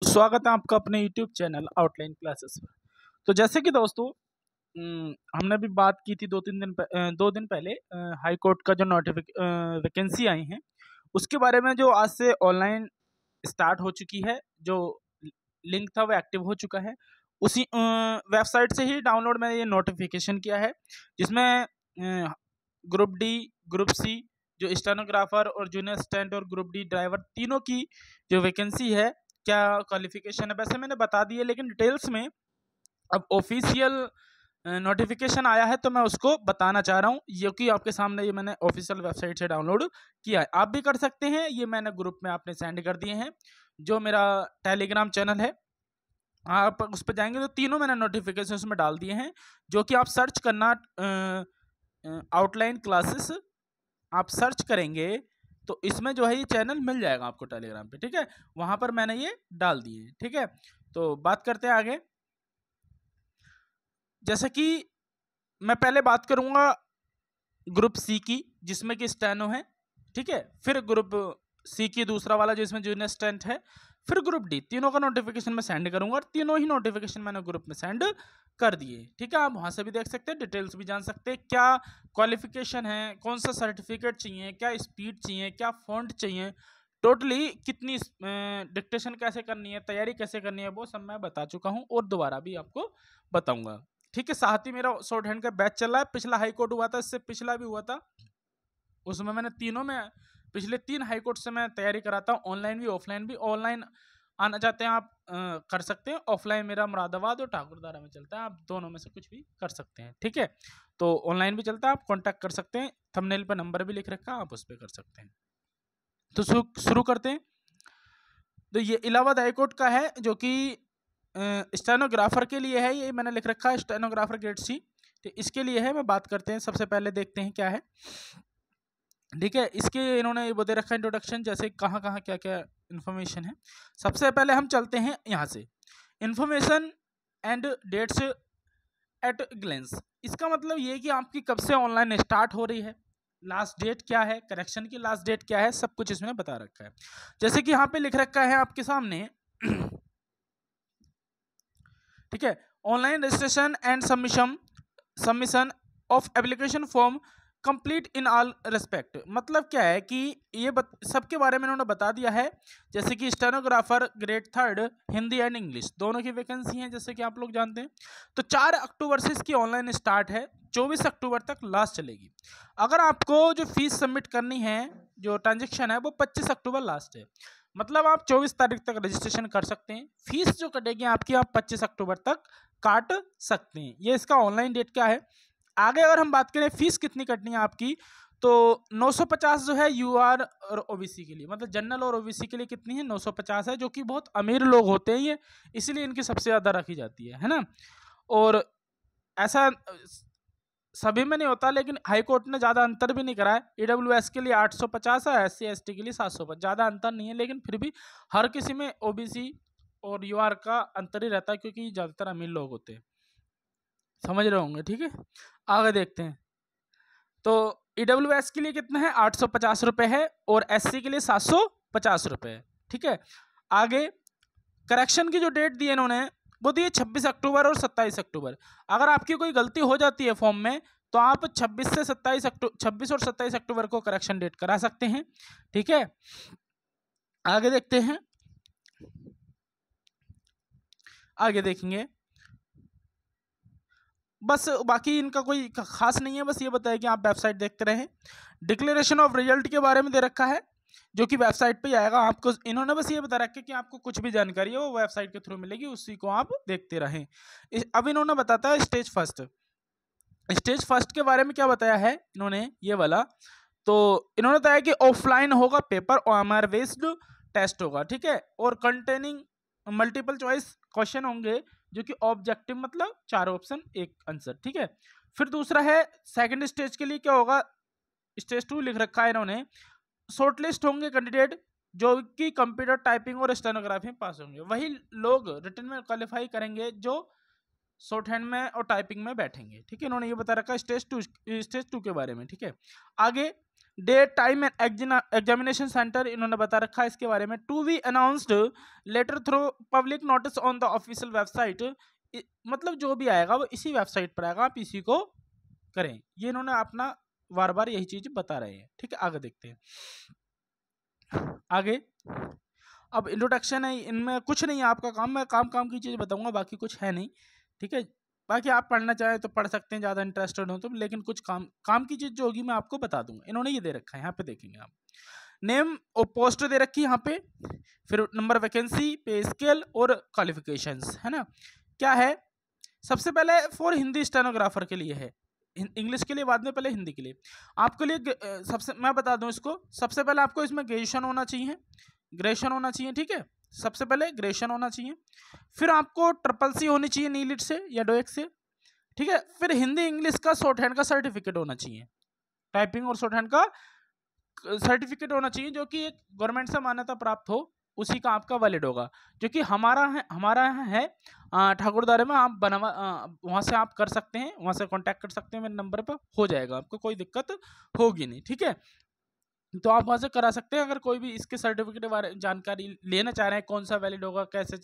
स्वागत है आपका अपने YouTube चैनल आउटलाइन क्लासेस पर। तो जैसे कि दोस्तों हमने भी बात की थी 2 दिन पहले हाई कोर्ट का जो वैकेंसी आई हैं उसके बारे में, जो आज से ऑनलाइन स्टार्ट हो चुकी है। जो लिंक था वो एक्टिव हो चुका है। उसी वेबसाइट से ही डाउनलोड मैंने ये नोटिफिकेशन किया है, जिसमें ग्रुप डी, ग्रुप सी, जो स्टेनोग्राफर और जूनियर असिस्टेंट और ग्रुप डी ड्राइवर तीनों की जो वैकेंसी है, क्या क्वालिफिकेशन है, वैसे मैंने बता दी है, लेकिन डिटेल्स में अब ऑफिशियल नोटिफिकेशन आया है तो मैं उसको बताना चाह रहा हूँ, जो कि आपके सामने ये मैंने ऑफिशियल वेबसाइट से डाउनलोड किया है। आप भी कर सकते हैं, ये मैंने ग्रुप में आपने सेंड कर दिए हैं। जो मेरा टेलीग्राम चैनल है, आप उस पर जाएंगे तो तीनों मैंने नोटिफिकेशन उसमें डाल दिए हैं, जो कि आप सर्च करना आउटलाइन क्लासेस आप सर्च करेंगे तो इसमें जो है ये चैनल मिल जाएगा आपको टेलीग्राम पे, ठीक है। वहां पर मैंने ये डाल दिए हैं, ठीक है। तो बात करते हैं आगे। जैसे कि मैं पहले बात करूंगा ग्रुप सी की, जिसमें कि स्टेनो है, ठीक है। फिर ग्रुप सी की दूसरा वाला जो इसमें जूनियर असिस्टेंट है, फिर ग्रुप डी। तीनों का नोटिफिकेशन मैं सेंड करूंगा और तीनों ही नोटिफिकेशन मैंने ग्रुप में सेंड कर दिए, ठीक है। आप वहां से भी देख सकते हैं, डिटेल्स भी जान सकते हैं, क्या क्वालिफिकेशन है, कौन सा सर्टिफिकेट चाहिए, क्या स्पीड चाहिए, क्या फॉन्ट चाहिए, टोटली कितनी डिक्टेशन कैसे करनी है, तैयारी कैसे करनी है, वो सब मैं बता चुका हूँ और दोबारा भी आपको बताऊंगा, ठीक है। साथ ही मेरा शॉर्ट हैंड का बैच चल रहा है। पिछला हाई कोर्ट हुआ था, इससे पिछला भी हुआ था, उसमें मैंने तीनों में पिछले 3 हाई कोर्ट से मैं तैयारी कराता हूँ, ऑनलाइन भी ऑफलाइन भी। ऑनलाइन आना चाहते हैं आप कर सकते हैं, ऑफलाइन मेरा मुरादाबाद और ठाकुरदारा में चलता है, आप दोनों में से कुछ भी कर सकते हैं, ठीक है। तो ऑनलाइन भी चलता है, आप कॉन्टैक्ट कर सकते हैं, थंबनेल पर नंबर भी लिख रखा है, आप उस पर कर सकते हैं। तो शुरू करते हैं। तो ये इलाहाबाद हाई कोर्ट का है, जो कि स्टेनोग्राफर के लिए है। ये मैंने लिख रखा है स्टेनोग्राफर ग्रेड सी, तो इसके लिए है। मैं बात करते हैं, सबसे पहले देखते हैं क्या है, ठीक है। इसके इन्होंने वो दे रखा है इंट्रोडक्शन, जैसे कहाँ कहाँ क्या क्या इन्फॉर्मेशन है। सबसे पहले हम चलते हैं यहाँ से, information and dates at glance. इसका मतलब ये कि आपकी कब से ऑनलाइन स्टार्ट हो रही है, लास्ट डेट क्या है, करेक्शन की लास्ट डेट क्या है, सब कुछ इसमें बता रखा है। जैसे कि यहाँ पे लिख रखा है आपके सामने, ठीक है। Online registration and submission of application form complete in all respect. मतलब क्या है कि ये सबके बारे में इन्होंने बता दिया है। जैसे कि stenographer grade 3 Hindi and English दोनों की वैकेंसी है, जैसे कि आप लोग जानते हैं। तो 4 अक्टूबर से इसकी ऑनलाइन स्टार्ट है, 24 अक्टूबर तक लास्ट चलेगी। अगर आपको जो फीस सबमिट करनी है, जो ट्रांजेक्शन है, वो 25 अक्टूबर लास्ट है। मतलब आप 24 तारीख तक रजिस्ट्रेशन कर सकते हैं। फीस जो कटेगी आपकी, आप 25 अक्टूबर तक काट सकते हैं। ये इसका ऑनलाइन डेट क्या है। आगे अगर हम बात करें फीस कितनी कटनी है आपकी, तो 950 जो है यूआर और ओबीसी के लिए, मतलब जनरल और ओबीसी के लिए कितनी है, 950 है, जो कि बहुत अमीर लोग होते हैं ये, इसलिए इनकी सबसे ज़्यादा रखी जाती है ना। और ऐसा सभी में नहीं होता, लेकिन हाई कोर्ट ने ज़्यादा अंतर भी नहीं करा है। ईडब्ल्यूएस के लिए 850 है, SC ST के लिए 750, ज़्यादा अंतर नहीं है, लेकिन फिर भी हर किसी में ओबीसी और यूआर का अंतर ही रहता है, क्योंकि ज़्यादातर अमीर लोग होते हैं, समझ रहे होंगे, ठीक है। आगे देखते हैं। तो ईडब्ल्यूएस के लिए कितना है, 850 रुपये है, और SC के लिए 750 रुपये है, ठीक है। आगे करेक्शन की जो डेट दी है इन्होंने, वो दी है 26 अक्टूबर और 27 अक्टूबर। अगर आपकी कोई गलती हो जाती है फॉर्म में, तो आप 26 और 27 अक्टूबर को करेक्शन डेट करा सकते हैं, ठीक है। आगे देखते हैं, आगे देखेंगे। बस बाकी इनका कोई खास नहीं है, बस ये बताया कि आप वेबसाइट देखते रहें। डिक्लेरेशन ऑफ रिजल्ट के बारे में दे रखा है, जो कि वेबसाइट पे ही आएगा आपको। इन्होंने बस ये बता रखा है कि आपको कुछ भी जानकारी है वो वेबसाइट के थ्रू मिलेगी, उसी को आप देखते रहें। अब इन्होंने बताता है स्टेज फर्स्ट। स्टेज फर्स्ट के बारे में क्या बताया है इन्होंने, ये वाला, तो इन्होंने बताया कि ऑफलाइन होगा पेपर, OMR बेस्ड टेस्ट होगा, ठीक है, और कंटेनिंग मल्टीपल चॉइस क्वेश्चन होंगे, जो कि ऑब्जेक्टिव, मतलब 4 ऑप्शन 1 आंसर, ठीक है। फिर दूसरा है सेकंड स्टेज के लिए क्या होगा, स्टेज 2 लिख रखा है इन्होंने। शॉर्टलिस्ट होंगे कैंडिडेट जो कि कंप्यूटर टाइपिंग और स्टेनोग्राफी में पास होंगे, वही लोग रिटन में क्वालिफाई करेंगे जो शॉर्ट हैंड में और टाइपिंग में बैठेंगे, ठीक है। इन्होंने ये बता रखा है स्टेज टू के बारे में, ठीक है। आगे date time and examination centre इन्होंने बता रखा है इसके बारे में। To be announced later through public notice on the official website, मतलब जो भी आएगा वो इसी वेबसाइट पर आएगा, आप इसी को करें। ये इन्होंने अपना बार बार यही चीज बता रहे हैं। ठीक है, आगे देखते हैं। आगे अब इंट्रोडक्शन है, इनमें कुछ नहीं है आपका काम, मैं काम की चीज बताऊंगा, बाकी कुछ है नहीं। ठीक है, बाकी आप पढ़ना चाहें तो पढ़ सकते हैं, ज़्यादा इंटरेस्टेड हो तो, लेकिन कुछ काम की चीज़ जो होगी मैं आपको बता दूंगा। इन्होंने ये दे रखा है, यहाँ पे देखेंगे आप, नेम और पोस्ट दे रखी है यहाँ पे, फिर नंबर वैकेंसी, पे स्केल और क्वालिफिकेशंस, है ना। क्या है, सबसे पहले फॉर हिंदी स्टेनोग्राफर के लिए है, इंग्लिश के लिए बाद में, पहले हिंदी के लिए। आपके लिए सबसे मैं बता दूं इसको, सबसे पहले आपको इसमें ग्रेजुएशन होना चाहिए, ग्रेजुएशन होना चाहिए। ठीक है, सबसे पहले ग्रेजुएशन होना चाहिए, फिर आपको ट्रिपल सी होनी चाहिए नीलिट से या डोएक से। ठीक है, फिर हिंदी इंग्लिश का शॉर्ट हैंड का सर्टिफिकेट होना चाहिए, टाइपिंग और शॉर्ट हैंड का सर्टिफिकेट होना चाहिए, जो कि एक गवर्नमेंट से मान्यता प्राप्त हो, उसी का आपका वैलिड होगा। जो कि हमारा यहाँ है ठाकुरद्वारे में, आप बनवा वहाँ से आप कर सकते हैं, वहाँ से कांटेक्ट कर सकते हैं, मेरे नंबर पर हो जाएगा, आपको कोई दिक्कत होगी नहीं। ठीक है, तो आप वहाँ से करा सकते हैं। अगर कोई भी इसके सर्टिफिकेट के बारे में जानकारी लेना चाह रहे हैं, कौन सा वैलिड होगा, कैसे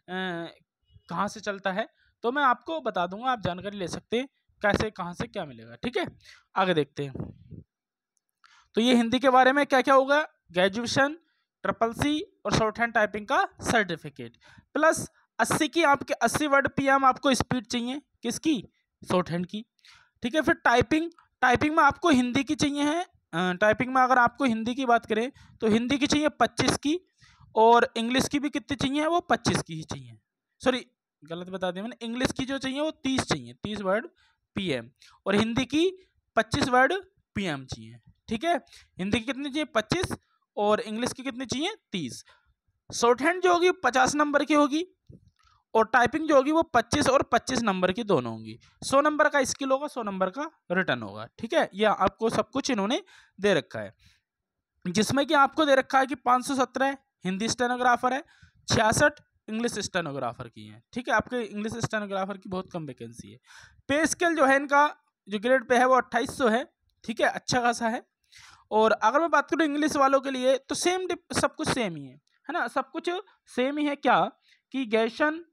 कहाँ से चलता है, तो मैं आपको बता दूंगा, आप जानकारी ले सकते हैं कैसे कहाँ से क्या मिलेगा। ठीक है, आगे देखते हैं। तो ये हिंदी के बारे में क्या क्या होगा, ग्रेजुएशन, ट्रिपल सी और शॉर्ट हैंड टाइपिंग का सर्टिफिकेट, प्लस 80 की आपके 80 वर्ड पीएम आपको स्पीड चाहिए, किसकी, शॉर्ट हैंड की। ठीक है, फिर टाइपिंग में आपको हिंदी की चाहिए है, टाइपिंग में अगर आपको हिंदी की बात करें तो हिंदी की चाहिए 25 की, और इंग्लिश की भी कितनी चाहिए, वो 25 की ही चाहिए। सॉरी, गलत बता दिया मैंने, इंग्लिश की जो चाहिए वो 30 चाहिए, 30 वर्ड पीएम, और हिंदी की 25 वर्ड पीएम चाहिए। ठीक है, हिंदी की कितनी चाहिए, 25, और इंग्लिश की कितनी चाहिए, 30। शॉर्ट हैंड जो होगी 50 नंबर की होगी, और टाइपिंग जो होगी वो 25 और 25 नंबर की दोनों होंगी। 100 नंबर का स्किल होगा, 100 नंबर का रिटर्न होगा। ठीक है, ये आपको सब कुछ इन्होंने दे रखा है, जिसमें कि आपको दे रखा है कि 517 हिंदी स्टेनोग्राफर है, 66 इंग्लिश स्टेनोग्राफर की है। ठीक है, आपके इंग्लिश स्टेनोग्राफर की बहुत कम वैकेंसी है। पे स्केल जो है इनका, जो ग्रेड पे है वो 2800 है। ठीक है, अच्छा खासा है। और अगर मैं बात करूँ इंग्लिश वालों के लिए तो सेम सब कुछ सेम ही है ना, सब कुछ सेम ही है। क्या कि ग्रेजुएशन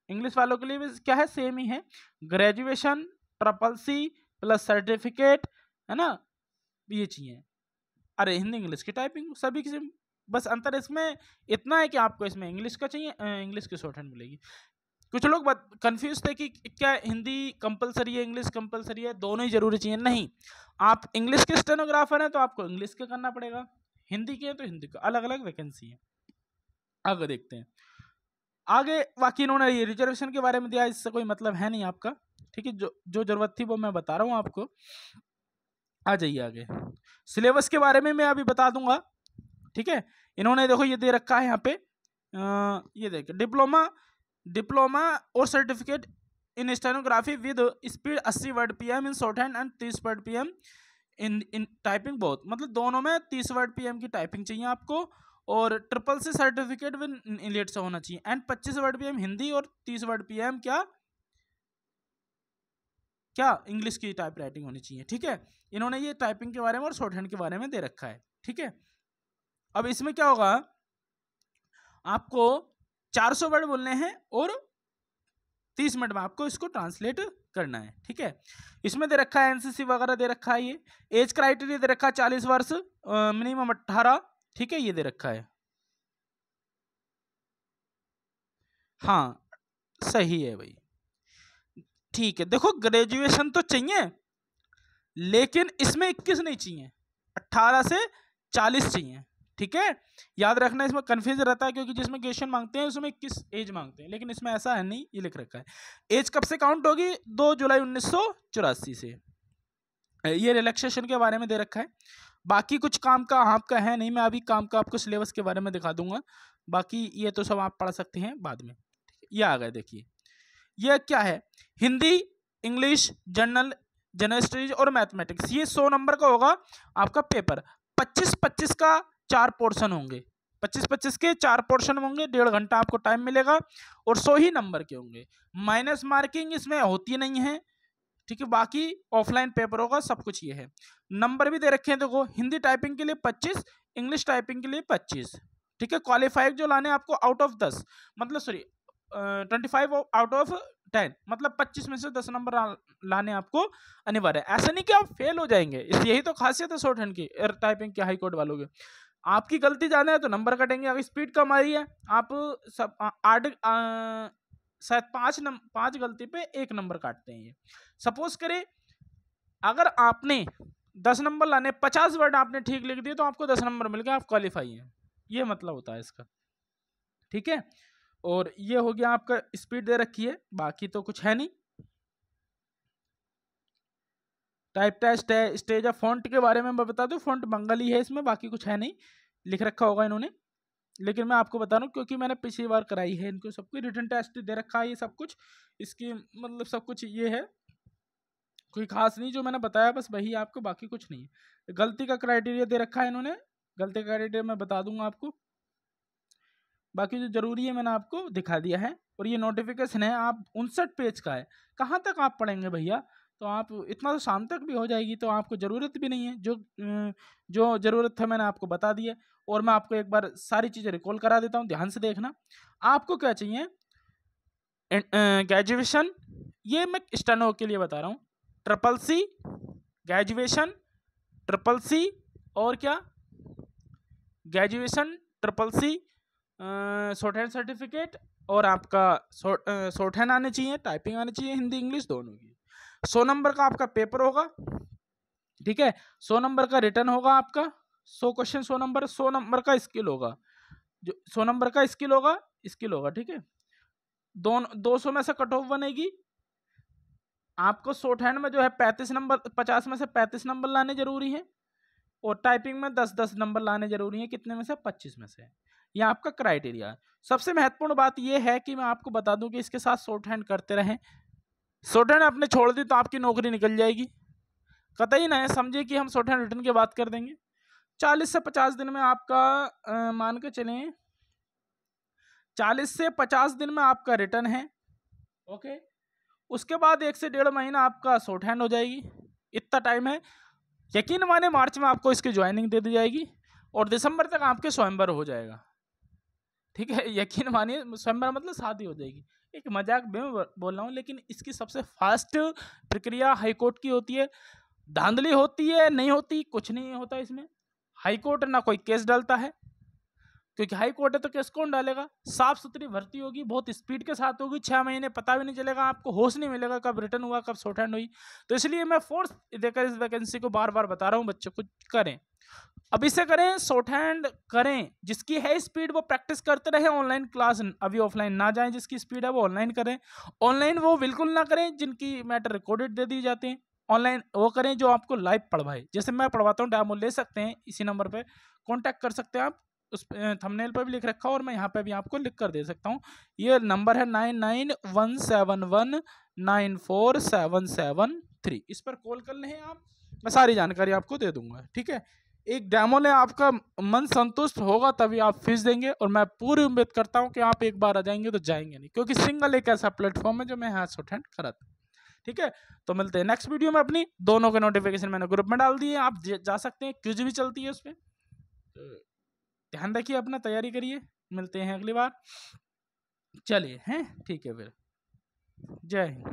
इंग्लिश वालों के लिए भी क्या है, सेम ही है, graduation, triple C plus certificate, है ना, ये चाहिए। अरे हिंदी इंग्लिश की टाइपिंग सभी की, बस अंतर इसमें इतना है कि आपको इसमें इंग्लिश का चाहिए, इंग्लिश की शॉर्ट हैंड मिलेगी। कुछ लोग कंफ्यूज थे कि क्या हिंदी कंपलसरी है, इंग्लिश कंपलसरी है, दोनों ही जरूरी चाहिए। नहीं, आप इंग्लिश के स्टेनोग्राफर हैं तो आपको इंग्लिश का करना पड़ेगा, हिंदी के तो हिंदी का, अलग अलग वैकेंसी है। आगे देखते हैं। आगे बाकी इन्होंने ये रिजर्वेशन के बारे में दिया, इससे कोई मतलब है नहीं आपका। ठीक है, जो जरूरत थी वो मैं बता रहा हूँ आपको। आ जाइए आगे, सिलेबस के बारे में मैं अभी बता दूंगा। ठीक है, इन्होंने देखो ये दे रखा है यहाँ पे, ये देखिए, डिप्लोमा और certificate in stenography with speed 80 word PM in short hand and 30 word PM in typing both, मतलब दोनों में 30 वर्ड पीएम की टाइपिंग चाहिए आपको, और triple C certificate with NIELIT से होना चाहिए, एंड 25 वर्ड पीएम हिंदी और 30 वर्ड पीएम क्या इंग्लिश की टाइप राइटिंग होनी चाहिए। ठीक है, इन्होंने ये टाइपिंग के बारे में और शॉर्ट हैंड के बारे में दे रखा है। ठीक है, अब इसमें क्या होगा, आपको 400 वर्ड बोलने हैं और 30 मिनट में आपको इसको ट्रांसलेट करना है। ठीक है, इसमें दे रखा है एनसीसी वगैरह दे रखा है, ये एज क्राइटेरिया दे रखा है 40 वर्ष, मिनिमम 18। ठीक है, ये दे रखा है, हाँ सही है भाई। ठीक है, देखो ग्रेजुएशन तो चाहिए, लेकिन इसमें 21 नहीं चाहिए, 18 से 40 चाहिए। ठीक है, याद रखना, इसमें कंफ्यूजन रहता है, क्योंकि जिसमें ग्रेजुएशन मांगते हैं उसमें 21 एज मांगते हैं, लेकिन इसमें ऐसा है नहीं, ये लिख रखा है। एज कब से काउंट होगी, 2 जुलाई 1984 से। ये रिलैक्सेशन के बारे में दे रखा है। बाकी कुछ काम का आपका है नहीं, मैं अभी काम का आपको सिलेबस के बारे में दिखा दूंगा, बाकी ये तो सब आप पढ़ सकते हैं बाद में। ये आ गए, देखिए ये क्या है, हिंदी, इंग्लिश, जनरल स्टडीज और मैथमेटिक्स, ये 100 नंबर का होगा आपका पेपर। 25-25 का 4 पोर्शन होंगे, 25-25 के 4 पोर्शन होंगे, 1.5 घंटा आपको टाइम मिलेगा, और 100 ही नंबर के होंगे। माइनस मार्किंग इसमें होती नहीं है। ठीक है, बाकी ऑफलाइन पेपर होगा, सब कुछ ये है। नंबर भी दे रखे हैं देखो, हिंदी टाइपिंग के लिए 25, इंग्लिश टाइपिंग के लिए 25, ठीक है। क्वालिफाइड जो लाने आपको आउट ऑफ 10, मतलब सॉरी 25 आउट ऑफ 10, मतलब 25 में से 10 नंबर लाने आपको अनिवार्य है। ऐसा नहीं कि आप फेल हो जाएंगे, इस यही तो खासियत है शॉर्ट हैंड की, टाइपिंग के हाई कोर्ट वालों के। आपकी गलती ज्यादा है तो नंबर कटेंगे, अगर स्पीड कम आ रही है आप सब आठ शायद 5 गलती पे 1 नंबर काटते हैं ये। सपोज करें अगर आपने 10 नंबर लाने, 50 वर्ड आपने ठीक लिख दिए तो आपको 10 नंबर मिल गया, आप क्वालिफाई हैं, ये मतलब होता है इसका, ठीक है। और ये हो गया आपका, स्पीड दे रखी है, बाकी तो कुछ है नहीं। टाइप टेस्ट है, स्टेज ऑफ फॉन्ट के बारे में मैं बता दूं, फॉन्ट बंगाली है इसमें, बाकी कुछ है नहीं, लिख रखा होगा इन्होंने, लेकिन मैं आपको बता रहा हूँ क्योंकि मैंने पिछली बार कराई है इनको सबको, रिटन टेस्ट दे रखा है ये सब कुछ, इसकी मतलब सब कुछ ये है, कोई खास नहीं जो मैंने बताया बस वही आपको, बाकी कुछ नहीं है। गलती का क्राइटेरिया दे रखा है इन्होंने, गलती का क्राइटेरिया मैं बता दूंगा आपको, बाकी जो जरूरी है मैंने आपको दिखा दिया है। और ये नोटिफिकेशन है, आप 59 पेज का है, कहाँ तक आप पढ़ेंगे भैया, तो आप इतना तो शाम तक भी हो जाएगी, तो आपको ज़रूरत भी नहीं है, जो ज़रूरत था मैंने आपको बता दी है। और मैं आपको एक बार सारी चीज़ें रिकॉल करा देता हूँ, ध्यान से देखना। आपको क्या चाहिए, ग्रेजुएशन, ये मैं स्टेनो के लिए बता रहा हूँ, CCC ग्रेजुएशन, CCC और क्या, graduation, CCC, short hand certificate, और आपका शॉर्ट हैंड आने चाहिए, टाइपिंग आनी चाहिए, हिंदी इंग्लिश दोनों की। 100 नंबर का आपका पेपर होगा, ठीक है, 100 नंबर का रिटर्न होगा आपका, 100 क्वेश्चन 100 नंबर, 100 नंबर का स्किल होगा, जो 100 नंबर का स्किल होगा, ठीक है। 200 में से कट ऑफ बनेगी, आपको शॉर्ट हैंड में जो है 35 नंबर, 50 में से 35 नंबर लाने जरूरी है, और टाइपिंग में 10-10 नंबर लाने जरूरी है, कितने में से, 25 में से। यह आपका क्राइटेरिया है। सबसे महत्वपूर्ण बात यह है कि मैं आपको बता दूं कि इसके साथ शॉर्ट हैंड करते रहें, शॉर्ट हैंड आपने छोड़ दी तो आपकी नौकरी निकल जाएगी, कतई ना समझिए कि हम शॉर्ट हैंड रिटर्न की बात कर देंगे। 40 से 50 दिन में आपका मान के चलें, 40 से 50 दिन में आपका रिटर्न है, ओके। उसके बाद 1 से 1.5 महीना आपका शॉर्ट हैंड हो जाएगी, इतना टाइम है। यकीन माने मार्च में आपको इसकी ज्वाइनिंग दे दी जाएगी, और दिसंबर तक आपके स्वयंवर हो जाएगा, ठीक है। यकीन मानिए, स्वयंवर मतलब शादी हो जाएगी, एक मजाक में बोल रहा हूँ, लेकिन इसकी सबसे फास्ट प्रक्रिया हाईकोर्ट की होती है। धांधली होती है नहीं होती, कुछ नहीं होता इसमें। हाईकोर्ट ना कोई केस डालता है, क्योंकि हाई कोर्ट है तो केस कौन डालेगा, साफ सुथरी भर्ती होगी, बहुत स्पीड के साथ होगी, 6 महीने पता भी नहीं चलेगा, आपको होश नहीं मिलेगा कब रिटर्न हुआ कब शॉर्ट हैंड हुई। तो इसलिए मैं फोर्स देकर इस वैकेंसी को बार बार बता रहा हूँ, बच्चों को करें, अभी से करें, शॉर्ट हैंड करें, जिसकी है स्पीड वो प्रैक्टिस करते रहे, ऑनलाइन क्लास अभी ऑफलाइन ना जाएं, जिसकी स्पीड है वो ऑनलाइन करें, ऑनलाइन वो बिल्कुल ना करें जिनकी मैटर रिकॉर्डेड दे दी जाते हैं, ऑनलाइन वो करें जो आपको लाइव पढ़वाए, जैसे मैं पढ़वाता हूँ, डेमो ले सकते हैं, इसी नंबर पे कांटेक्ट कर सकते हैं आप, उस थंबनेल पर भी लिख रखा है, और मैं यहाँ पे भी आपको लिख कर दे सकता हूँ। ये नंबर है 9917194773, इस पर कॉल कर लें आप, मैं सारी जानकारी आपको दे दूंगा, ठीक है। एक डेमो ले, आपका मन संतुष्ट होगा तभी आप फीस देंगे, और मैं पूरी उम्मीद करता हूँ कि आप एक बार आ जाएंगे तो जाएंगे नहीं, क्योंकि सिंगल एक ऐसा प्लेटफॉर्म है जो मैं यहाँ शॉर्ट हैंड कराता हूँ, ठीक है। तो मिलते हैं नेक्स्ट वीडियो में, अपनी दोनों के नोटिफिकेशन मैंने ग्रुप में डाल दिए, आप जा सकते हैं, क्विज भी चलती है उसमें, ध्यान रखिए अपना, तैयारी करिए, मिलते हैं अगली बार, चलिए हैं, ठीक है फिर, जय हिंद।